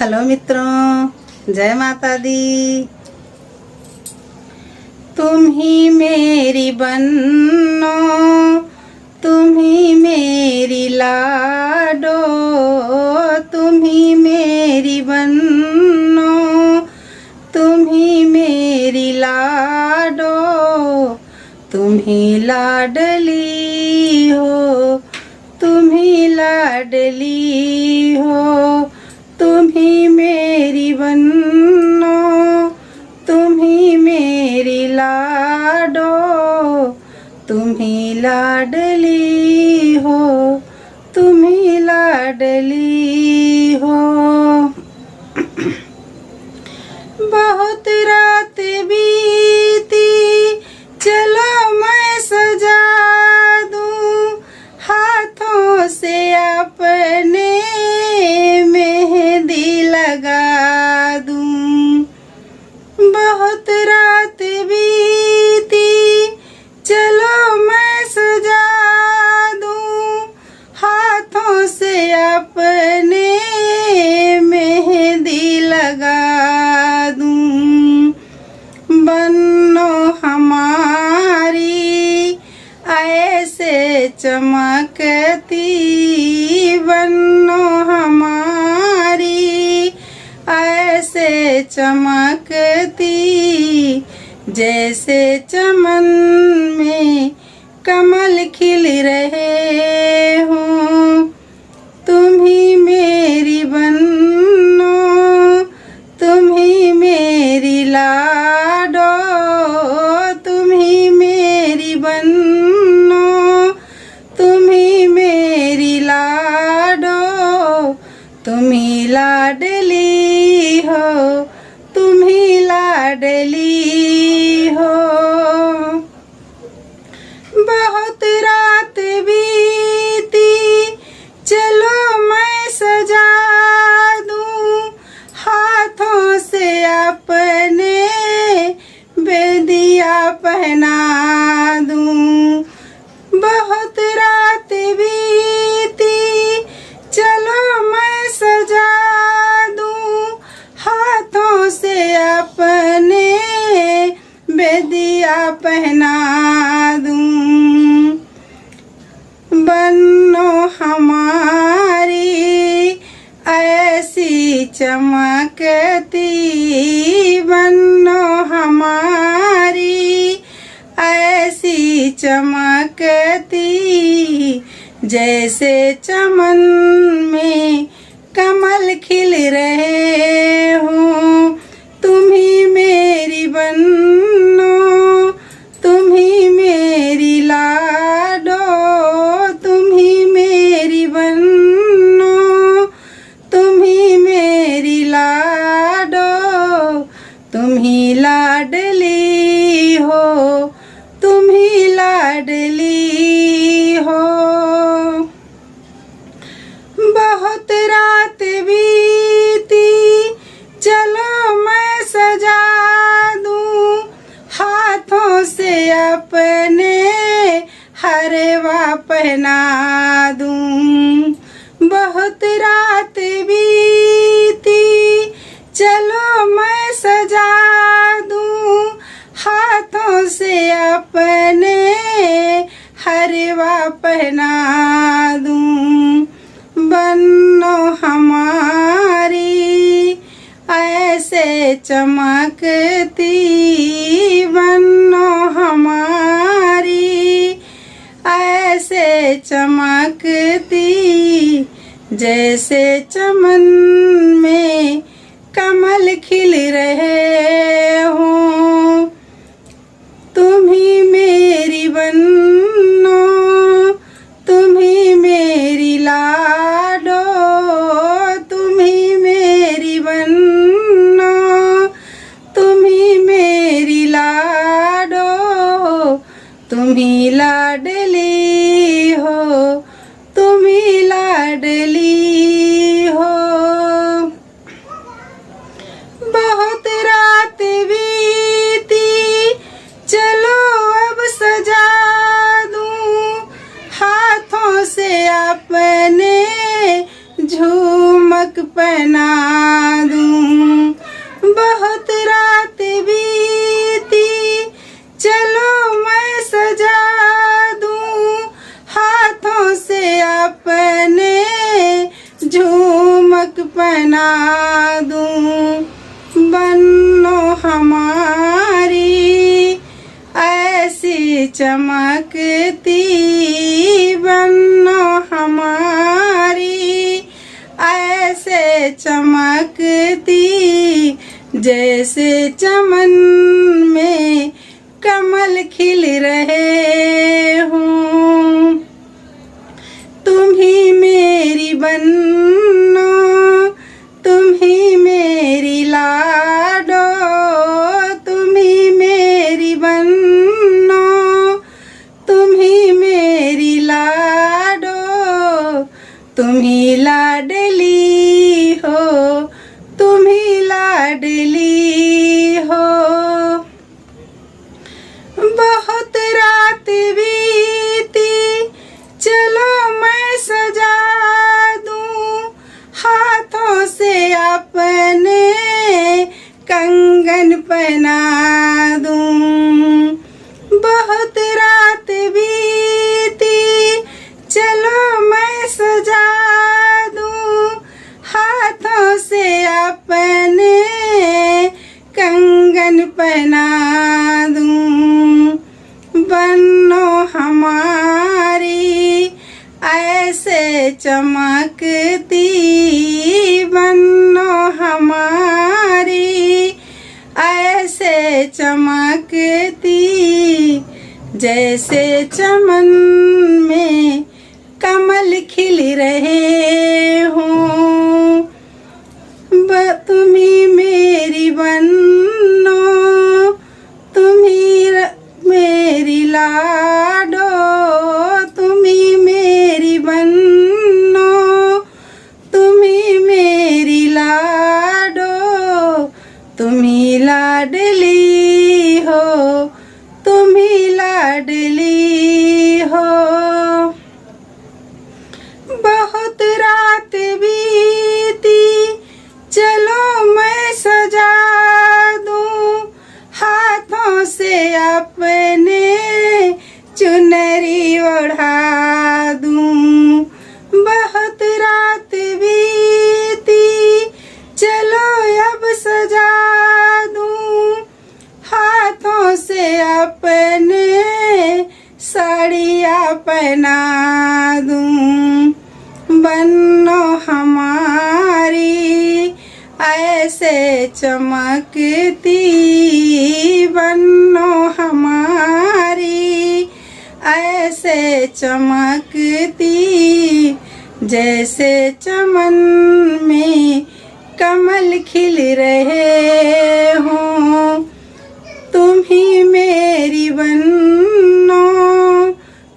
Hello मित्रों, जय माता दी। तुम ही मेरी बन्नो, तुम ही मेरी लाडो, तुम ही मेरी बन्नो, तुम ही मेरी लाडो, तुम ही लाडली हो, तुम ही लाडली हो, तुम ही मेरी बन्नो, तुम ही मेरी लाडो, तुम ही लाडली हो, तुम ही लाडली हो। बहुत रात बीती, चलो मैं सजा दूं हाथों से अपने मेहंदी लगा दूं। बहुत रात बीती, चलो मैं सजा दूं हाथों से अपने मेहंदी लगा दूं। बन्नो हमारी ऐसे चमकती, बन्नो हमारी ऐसे चमकती, जैसे चमन में कमल खिल रहे हों। तुम ही मेरी बन्नो, तुम ही मेरी लाडो, तुम ही मेरी बन्नो, तुम ही मेरी लाडो, तुम ही लाडली हो, तुम ही लाडली हो। बहुत रात बीती, चलो मैं सजा दूं हाथों से अपने बेदिया पहना दूं। बहुत रात बीती, चलो मैं सजा दूं हाथों से अपने बेदिया पहना दूं। बन्नो हमारी ऐसी चमकती, बन्नो हमारी ऐसी चमकती, जैसे चमन में कमल खिल रहे हों। तुम ही मेरी बन्नो, तुम ही मेरी लाडो, तुम ही मेरी बन्नो, तुम ही मेरी लाडो, तुम ही लाडली हो, तुम ही लाडली हो। बहुत रात बीती, चलो मैं सजा दूं हाथों से अपने हरवा पहना दूं। बहुत रात बीती, चलो मैं सजा दूं हाथों से अपने हरवा पहना दूं। बन्नो हमारी ऐसे चमकती, बन्नो हमारी ऐसे चमकती, जैसे चमन में कमल खिल रहे हों। तुम ही मेरी बन्नो, तुम ही मेरी लाडो, तुम ही मेरी बन्नो, तुम ही मेरी लाडो, तुम ही लाडली हो, तुम ही लाडली हो। बहुत रात बीती, चलो अब सजा दूं हाथों से अपने झूमक पहना चमकती बनो हमारी, ऐसे चमकती जैसे चमन में कमल खिल रहे हों। तुम ही मेरी बन्नो, तुम ही मेरी लाडो, तुम ही मेरी बन्नो, तुम ही मेरी लाडो, तुम ही लाडली हो, तुम ही लाडली हो। बहुत रात बीती, चलो मैं सजा दूं हाथों से अपने कंगन पहना दूं। बहुत रात बीती, चलो मैं सजा दूं हाथों से अपने कंगन पहना दूं। बनो हमारी ऐसे चमकती, बनो हमारी ऐसे चमकती जैसे चमन में कमल खिल रहे हों। तुम ही मेरी बन्नो, तुम ही मेरी लाडो, तुम ही मेरी बन्नो, तुम ही मेरी लाडो, तुम ही लाडली हो, तुम ही लाडली हो। बहुत रात बीती, चलो मैं सजा दूं हाथों से अपने चुनरी ओढ़ा दूं। बहुत रात बीती, चलो अब सजा दूं हाथों से अपने साड़ियाँ पहना दूं। बनो हमारी ऐसे चमकती, बनो हमारी ऐसे चमकती जैसे चमन में कमल खिल रहे हों। तुम ही मेरी बन्नो,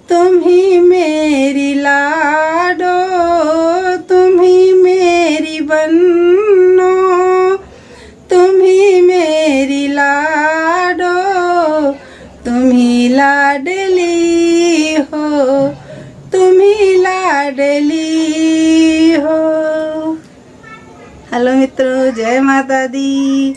तुम ही मेरी लाडो, तुम ही मेरी बन्नो, तुम ही मेरी लाडो, तुम ही लाडली हो, तुम ही लाडली हो। हेलो मित्रों, जय माता दी।